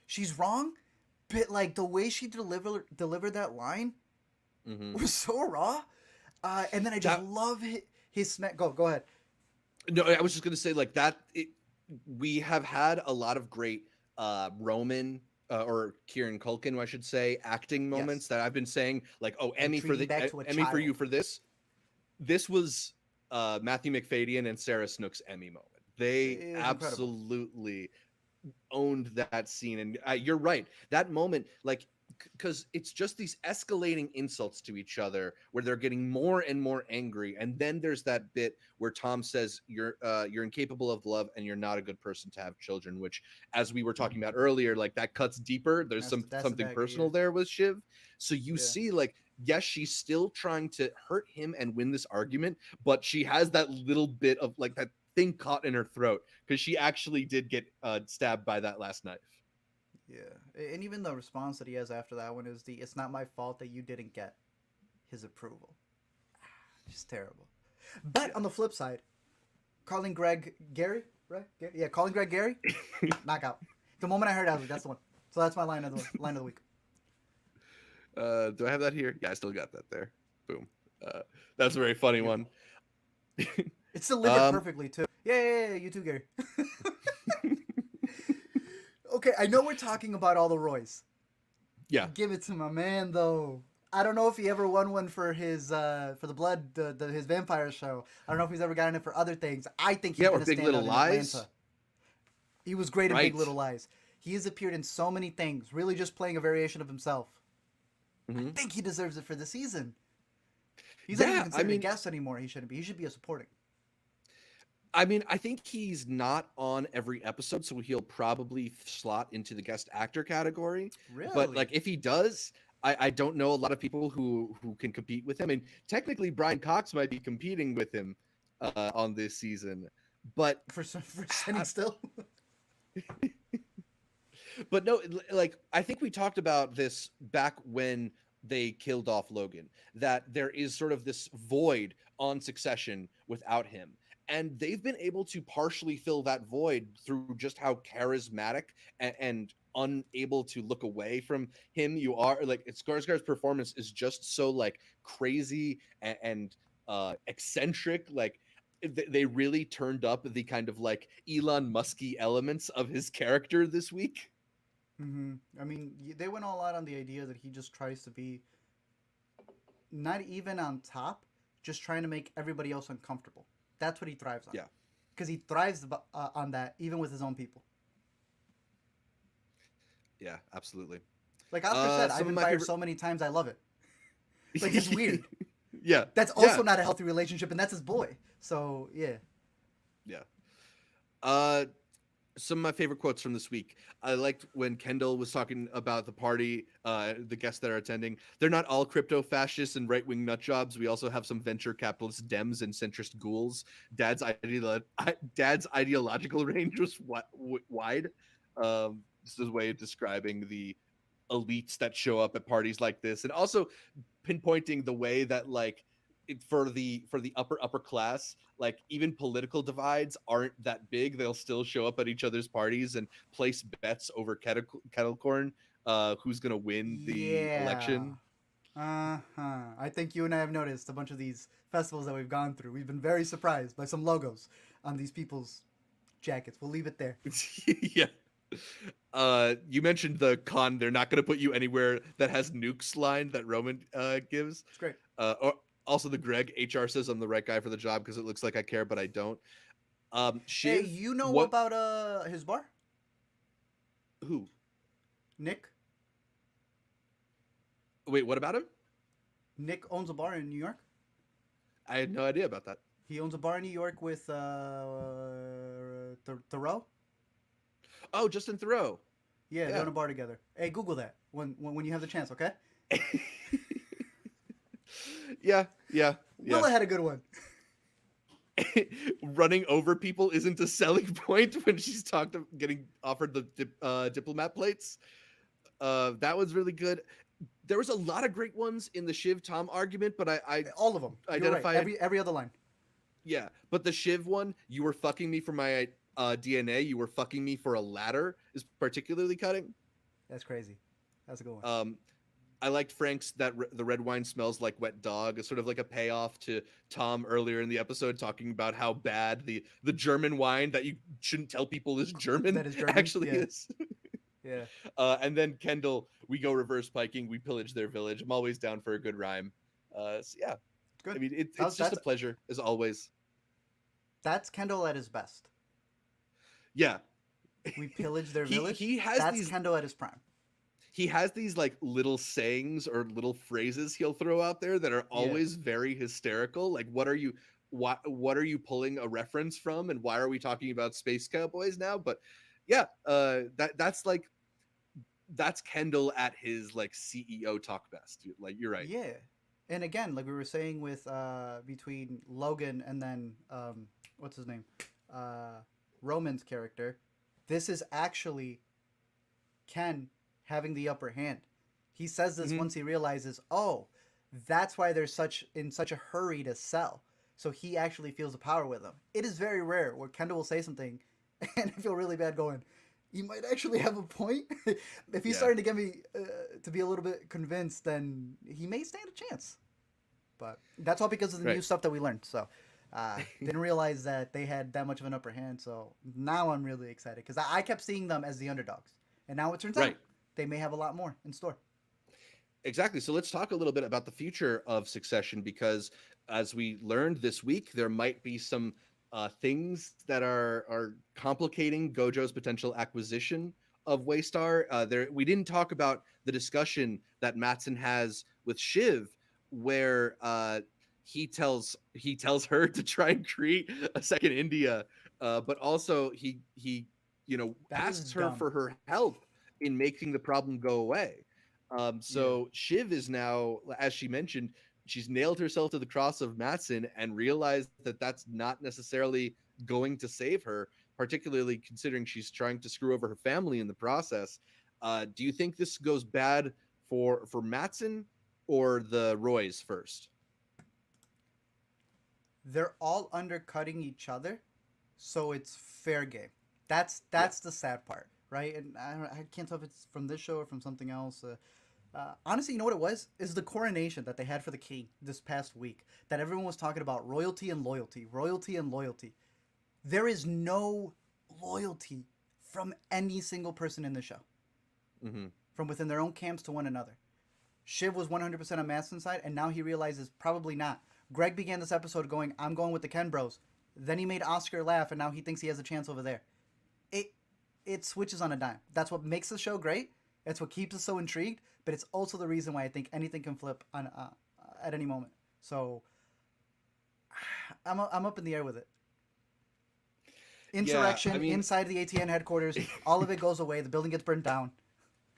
She's wrong, but like the way she delivered that line Hmm. was so raw. And then I just That love his smack. Go ahead. no, I was just gonna say like that. We have had a lot of great Roman or Kieran Culkin, I should say, acting Yes, moments that I've been saying like, oh, Emmy for retreating the back to a Emmy for you child. for this. This was Matthew McFadyen and Sarah Snook's Emmy moment. They It was incredible. absolutely owned that scene, and you're right. That moment, like, because it's just these escalating insults to each other where they're getting more and more angry, and then there's that bit where Tom says you're incapable of love and you're not a good person to have children, which, as we were talking about earlier, like that cuts deeper. There's That's the something dagger. Yeah, personal there with Shiv. So you yeah. see, like, yes, she's still trying to hurt him and win this argument, but she has that little bit of like that thing caught in her throat because she actually did get stabbed by that last knife. Yeah, and even the response that he has after that one is "It's not my fault that you didn't get his approval." Just terrible. But Yeah. on the flip side, calling Greg Gary, right? Yeah, calling Greg Gary, knockout. The moment I heard it, I was like, "That's the one." So that's my line of the week. Do I have that here? Yeah, I still got that there. Boom. Uh, that's a very funny one. Beautiful. It's delivered um, perfectly too. Yeah. You too, Gary. Okay, I know we're talking about all the Roys. yeah, Give it to my man though. I don't know if he ever won one for his for the blood his vampire show. I don't know if he's ever gotten it for other things. I think he's yeah, or gonna Big stand Little out in Lies. Atlanta. He was great in Big Right. Little Lies. He has appeared in so many things, really just playing a variation of himself. I Hmm. think he deserves it for the season. He's not even Yeah, I considered a mean, guest anymore. He shouldn't be. He should be a supporting. I think he's not on every episode, so he'll probably slot into the guest actor category. But like, Really? if he does, I don't know a lot of people who can compete with him. And technically, Brian Cox might be competing with him on this season. But For sitting still? But no, like I think we talked about this back when they killed off Logan, that there is sort of this void on Succession without him. And they've been able to partially fill that void through just how charismatic and unable to look away from him you are. Like Skarsgård's performance is just so like crazy and eccentric. Like they really turned up the kind of like Elon Musky elements of his character this week. I mean, they went all out on the idea that he just tries to be not even on top, just trying to make everybody else uncomfortable. That's what he thrives on. Yeah. Because he thrives on that, even with his own people. Yeah, absolutely. Like Oscar said, I've been fired so many times, I love it. Like, it's weird. Yeah. That's also not a healthy relationship, and that's his boy. So, yeah. Yeah. Some of my favorite quotes from this week. I liked when Kendall was talking about the party, the guests that are attending. They're not all crypto fascists and right wing nut jobs. We also have some venture capitalist Dems and centrist ghouls. Dad's ideological range was wide. This is a way of describing the elites that show up at parties like this, and also pinpointing the way that like for the upper class, like even political divides aren't that big. They'll still show up at each other's parties and place bets over kettle corn, who's gonna win the election. I think you and I have noticed a bunch of these festivals that we've gone through. We've been very surprised by some logos on these people's jackets. We'll leave it there. Yeah. You mentioned the con. They're not going to put you anywhere that has nukes line that Roman gives. It's great. Or also the Greg HR says I'm the right guy for the job because it looks like I care, but I don't. Hey, Shiv, you know about his bar? Who? Nick. Wait, what about him? Nick owns a bar in New York. I had no idea about that. He owns a bar in New York with Thoreau. Oh, Justin Thoreau. Yeah, they own a bar together. Hey, Google that when you have the chance, okay? Yeah. Willa had a good one. Running over people isn't a selling point when she's getting offered the diplomat plates. That was really good. There was a lot of great ones in the Shiv Tom argument, but I all of them identified right. every other line. Yeah, but the Shiv one, you were fucking me for my DNA, you were fucking me for a ladder, is particularly cutting. That's crazy. That's a good one. I liked Frank's that the red wine smells like wet dog. It's sort of like a payoff to Tom earlier in the episode talking about how bad the German wine that you shouldn't tell people is German, actually is. Yeah. And then Kendall, we go reverse piking, we pillage their village. I'm always down for a good rhyme. So yeah. Good. I mean, it's just a pleasure, as always. That's Kendall at his best. Yeah. We pillage their village. That's Kendall at his prime. He has these like little sayings or little phrases he'll throw out there that are always very hysterical. Like, what are you pulling a reference from, and why are we talking about Space Cowboys now? But yeah, that's Kendall at his like CEO talk best. Like, you're right. Yeah. And again, like we were saying with between Logan and then what's his name? Roman's character, this is actually Ken having the upper hand. He says this once he realizes, oh, that's why they're in such a hurry to sell. So he actually feels the power with them. It is very rare where Kendall will say something and I feel really bad going, you might actually have a point. If he's starting to get me to be a little bit convinced, then he may stand a chance. But that's all because of the new stuff that we learned. So didn't realize that they had that much of an upper hand. So now I'm really excited because I kept seeing them as the underdogs. And now it turns out they may have a lot more in store. Exactly. So let's talk a little bit about the future of Succession, because as we learned this week, there might be some things that are complicating Gojo's potential acquisition of Waystar. We didn't talk about the discussion that Matsson has with Shiv, where he tells her to try and create a second India, but also he asks her for her help in making the problem go away. Shiv is now, as she mentioned, she's nailed herself to the cross of Matsson and realized that that's not necessarily going to save her. particularly considering she's trying to screw over her family in the process. Do you think this goes bad for Mattson or the Roys first? They're all undercutting each other, so it's fair game. Yeah. That's the sad part, right? And I can't tell if it's from this show or from something else. Honestly, you know what it was? Is the coronation that they had for the king this past week that everyone was talking about royalty and loyalty, royalty and loyalty. There is no loyalty from any single person in the show, Mm-hmm. from within their own camps to one another. Shiv was 100% on Matson's side, and now he realizes probably not. Greg began this episode going, I'm going with the Ken Bros. Then he made Oscar laugh, and now he thinks he has a chance over there. It it switches on a dime. That's what makes the show great. It's what keeps us so intrigued, but it's also the reason why I think anything can flip on at any moment. So I'm up in the air with it. Insurrection I mean, inside the ATN headquarters. All of it goes away. The building gets burned down.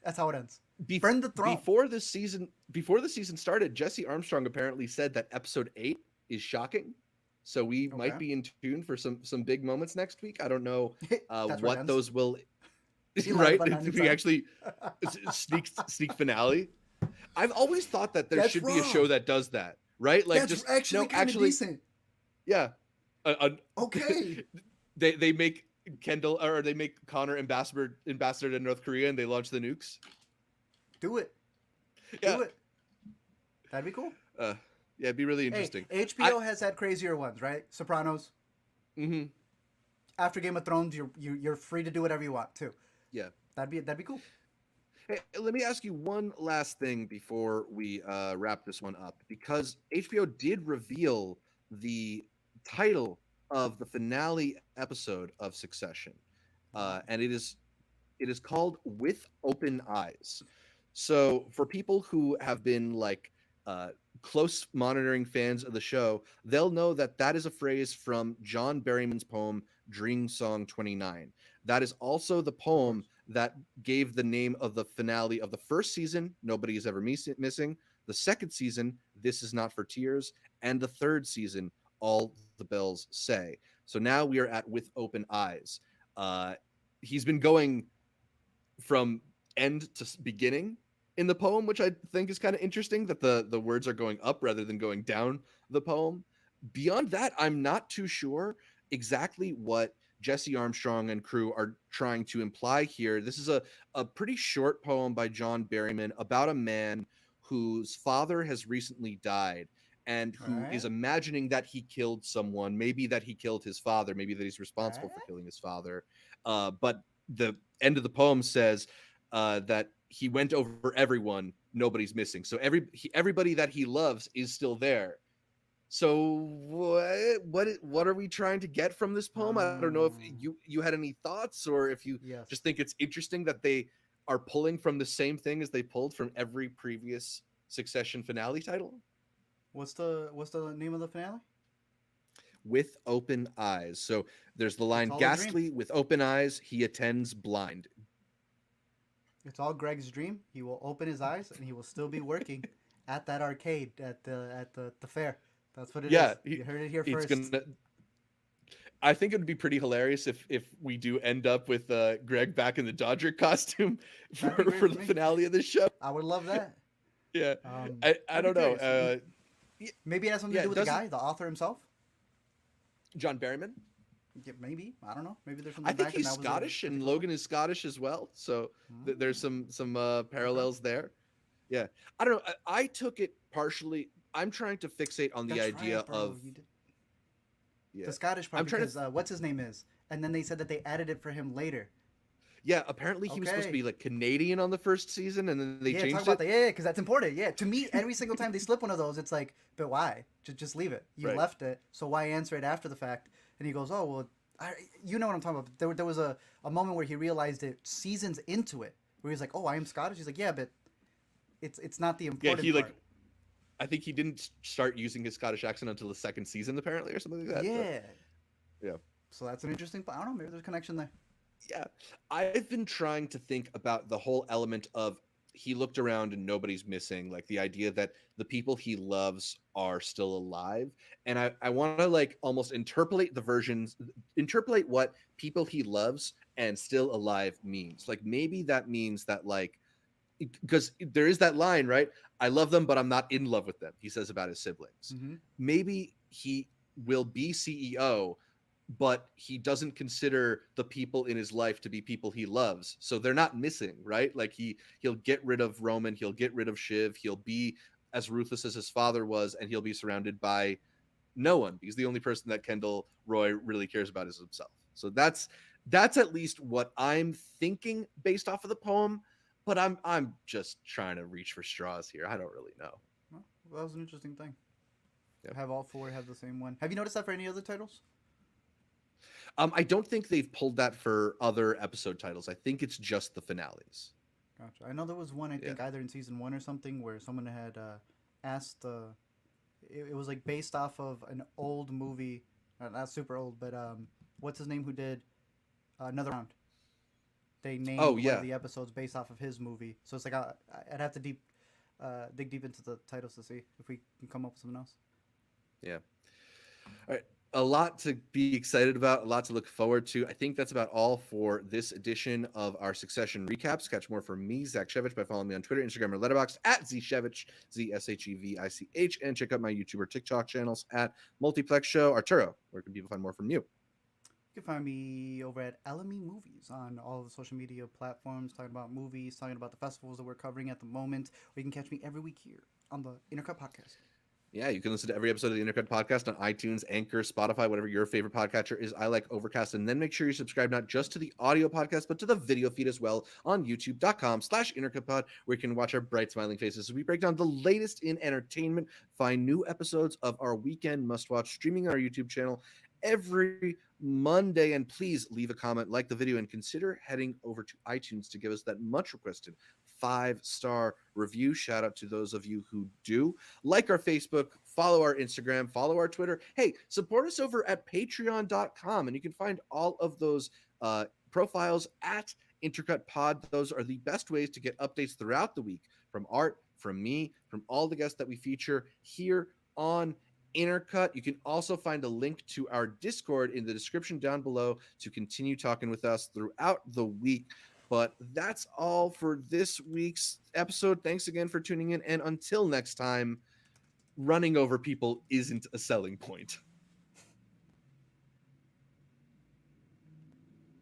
That's how it ends. Burn the throne. before the season started, Jesse Armstrong apparently said that episode 8 is shocking. So we might Okay. be in tune for some big moments next week. I don't know That's where it what ends. those will. He lied Right? about If 90 we times. actually sneak finale. I've always thought that there That's should be a wrong. show that does that. Right? Like That's just actually no, kind of actually, decent. yeah. Okay. They make Kendall or they make Connor ambassador to North Korea and they launch the nukes. Do it. Yeah. Do it. That'd be cool. Yeah, it'd be really interesting. Hey, HBO has had crazier ones, right? Sopranos. Mm-hmm. After Game of Thrones, you're free to do whatever you want too. Yeah. That'd be cool. Hey, let me ask you one last thing before we wrap this one up, because HBO did reveal the title of the finale episode of Succession, and it is called With Open Eyes. So for people who have been like close monitoring fans of the show, they'll know that that is a phrase from John Barrymann's poem Dream Song 29. That is also the poem that gave the name of the finale of the first season, Nobody Is Ever Missing, the second season, This Is Not for Tears, and the third season, All the Bells Say. So now we are at With Open Eyes. He's been going from end to beginning in the poem, which I think is kind of interesting that the words are going up rather than going down the poem. Beyond that, I'm not too sure exactly what Jesse Armstrong and crew are trying to imply here. This is a pretty short poem by John Berryman about a man whose father has recently died and who is imagining that he killed someone, maybe that he killed his father, maybe that he's responsible for killing his father. But the end of the poem says that he went over everyone, nobody's missing. So everybody that he loves is still there. So what are we trying to get from this poem? I don't know if you had any thoughts or if you Yes. just think it's interesting that they are pulling from the same thing as they pulled from every previous Succession finale title. What's the name of the finale? With Open Eyes. So there's the line, It's all a dream. ghastly with open eyes, he attends blind. It's all Greg's dream. He will open his eyes and he will still be working at that arcade at the fair. That's what it is. You heard it here first. I think it would be pretty hilarious if we do end up with Greg back in the Dodger costume for the finale of this show. I would love that. Yeah, I don't know. Maybe it has something to do with the guy, the author himself. John Berryman. Yeah, maybe, I don't know. Maybe there's something. I think he's Scottish, and Logan is Scottish as well. So there's some parallels there. Yeah, I don't know. I took it partially. I'm trying to fixate on the idea of the Scottish part because what's his name is, and then they said that they added it for him later. Yeah, apparently he was supposed to be like Canadian on the first season, and then they changed it. Yeah, because that's important. Yeah, to me, every single time they slip one of those, it's like, but why? Just leave it. You left it, so why answer it after the fact? And he goes, oh well, you know what I'm talking about. There was a moment where he realized it seasons into it, where he's like, oh, I am Scottish. He's like, yeah, but it's not the important part. I think he didn't start using his Scottish accent until the second season, apparently, or something like that. Yeah. Yeah. So that's an interesting. I don't know. Maybe there's a connection there. Yeah, I've been trying to think about the whole element of he looked around and nobody's missing, like the idea that the people he loves are still alive. And I want to like almost interpolate what people he loves and still alive means. Like maybe that means that like, because there is that line, right? I love them, but I'm not in love with them. He says about his siblings. Mm-hmm. Maybe he will be CEO, but he doesn't consider the people in his life to be people he loves. So they're not missing, right? Like he'll get rid of Roman, he'll get rid of Shiv, he'll be as ruthless as his father was, and he'll be surrounded by no one because the only person that Kendall Roy really cares about is himself. So that's at least what I'm thinking based off of the poem, but I'm just trying to reach for straws here. I don't really know. Well, that was an interesting thing. Yep. Have all four have the same one. Have you noticed that for any other titles? I don't think they've pulled that for other episode titles. I think it's just the finales. Gotcha. I know there was one, I think, either in season 1 or something, where someone had asked. It was like based off of an old movie, not super old, but what's his name who did Another Round? They named one of the episodes based off of his movie. So it's like I'd have to dig deep into the titles to see if we can come up with something else. Yeah. All right. A lot to be excited about, a lot to look forward to. I think that's about all for this edition of our Succession recaps. Catch more from me, Zach Shevich, by following me on Twitter, Instagram, or Letterboxd at ZShevich, ZShevich, and check out my YouTube or TikTok channels at Multiplex Show. Arturo, where can people find more from you? You can find me over at LME Movies on all of the social media platforms, talking about movies, talking about the festivals that we're covering at the moment. Or you can catch me every week here on the Intercut Podcast. Yeah, you can listen to every episode of the Intercut Podcast on iTunes, Anchor, Spotify, whatever your favorite podcatcher is. I like Overcast. And then make sure you subscribe not just to the audio podcast, but to the video feed as well on youtube.com/intercutpod, where you can watch our bright smiling faces as we break down the latest in entertainment. Find new episodes of our weekend must-watch streaming on our YouTube channel every Monday. And please leave a comment, like the video, and consider heading over to iTunes to give us that much requested 5-star review. Shout out to those of you who do. Like our Facebook, follow our Instagram, follow our Twitter. Hey, support us over at patreon.com, and you can find all of those profiles at Intercut Pod. Those are the best ways to get updates throughout the week from Art, from me, from all the guests that we feature here on Intercut. You can also find a link to our Discord in the description down below to continue talking with us throughout the week. But that's all for this week's episode. Thanks again for tuning in. And until next time, running over people isn't a selling point.